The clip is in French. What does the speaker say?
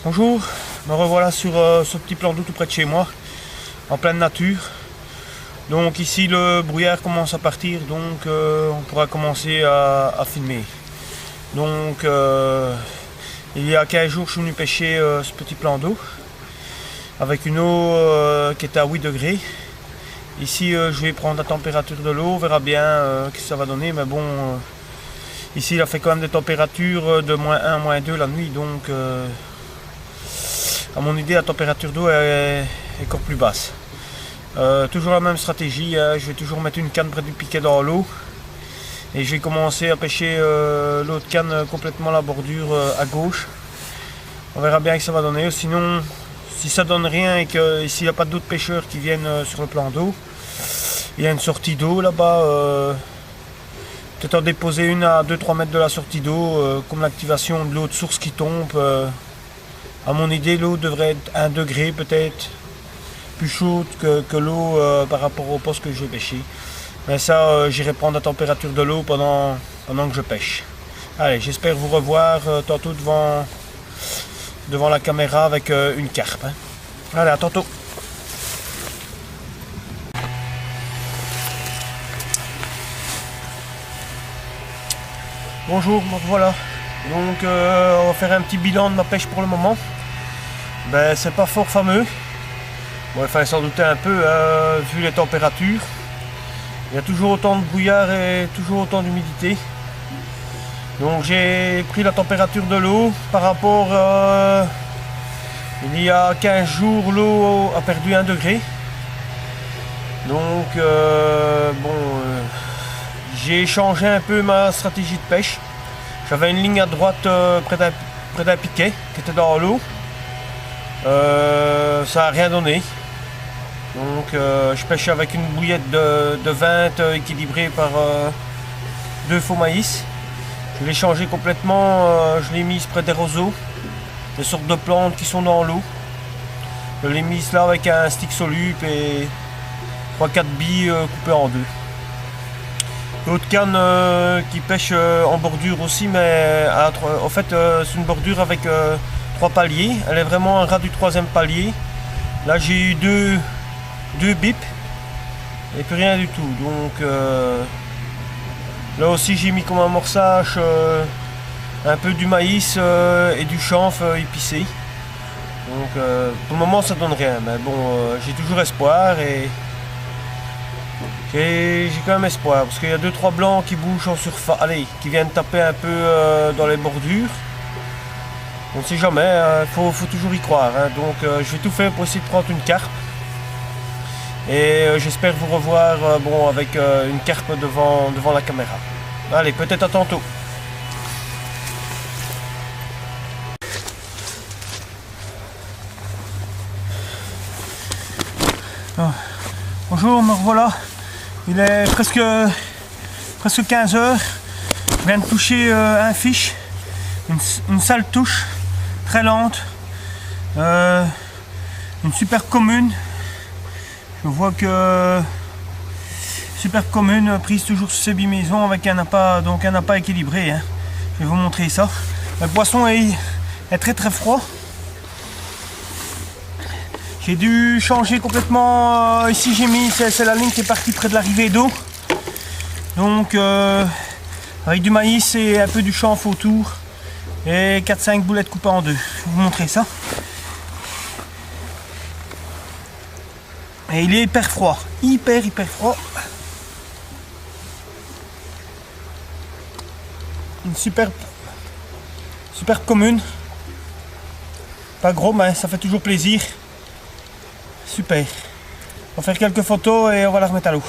Bonjour, me revoilà sur ce petit plan d'eau tout près de chez moi, en pleine nature. Donc ici le brouillard commence à partir, donc on pourra commencer à filmer. Donc il y a 15 jours je suis venu pêcher ce petit plan d'eau avec une eau qui était à 8 degrés. Ici je vais prendre la température de l'eau, on verra bien ce que ça va donner, mais bon, ici il a fait quand même des températures de -1, -2 la nuit, donc à mon idée la température d'eau est encore plus basse. Toujours la même stratégie, je vais toujours mettre une canne près du piquet dans l'eau et je vais commencer à pêcher l'autre canne complètement la bordure à gauche. On verra bien ce que ça va donner, sinon si ça donne rien et que s'il n'y a pas d'autres pêcheurs qui viennent sur le plan d'eau, il y a une sortie d'eau là-bas, peut-être en déposer une à 2-3 mètres de la sortie d'eau, comme l'activation de l'eau de source qui tombe. À mon idée, l'eau devrait être 1 degré peut-être plus chaude que l'eau par rapport au poste que je vais pêcher. Mais ça, j'irai prendre la température de l'eau pendant que je pêche. Allez, j'espère vous revoir tantôt devant la caméra avec une carpe. Hein. Allez, à tantôt. Bonjour, voilà. Donc on va faire un petit bilan de ma pêche pour le moment. Ben, c'est pas fort fameux. Bon, il fallait s'en douter un peu vu les températures. Il y a toujours autant de brouillard et toujours autant d'humidité. Donc j'ai pris la température de l'eau par rapport il y a 15 jours l'eau a perdu 1 degré. Donc j'ai changé un peu ma stratégie de pêche. J'avais une ligne à droite près d'un piquet qui était dans l'eau. Ça n'a rien donné. Donc je pêche avec une bouillette de 20 équilibrée par 2 faux maïs. Je l'ai changé complètement, je l'ai mise près des roseaux, des sortes de plantes qui sont dans l'eau. Je l'ai mise là avec un stick soluble et 3-4 billes coupées en deux. L'autre canne qui pêche en bordure aussi, mais en fait c'est une bordure avec 3 paliers. Elle est vraiment un ras du 3e palier. Là j'ai eu deux bips et plus rien du tout. Donc là aussi j'ai mis comme amorçage un peu du maïs et du chanvre épicé. Donc pour le moment ça donne rien, mais bon j'ai toujours espoir et j'ai quand même espoir parce qu'il y a 2-3 blancs qui bougent en surface, allez, qui viennent taper un peu dans les bordures. On ne sait jamais, faut toujours y croire. Hein. Donc je vais tout faire pour essayer de prendre une carpe. Et j'espère vous revoir avec une carpe devant la caméra. Allez, peut-être à tantôt. Oh. Bonjour, me revoilà. Il est presque 15 h. Je viens de toucher un fiche. Une sale touche, très lente. Une super commune. Je vois que super commune prise toujours sur ces bimaisons avec un appât, donc un appât équilibré. Hein. Je vais vous montrer ça. Le poisson est très froid. J'ai dû changer complètement. Ici j'ai mis, c'est la ligne qui est partie près de l'arrivée d'eau. Donc avec du maïs et un peu du chanvre autour. Et 4-5 boulettes coupées en deux. Je vais vous montrer ça. Et il est hyper froid, hyper froid. Une super commune. Pas gros, mais ça fait toujours plaisir. Super. On va faire quelques photos et on va la remettre à l'eau.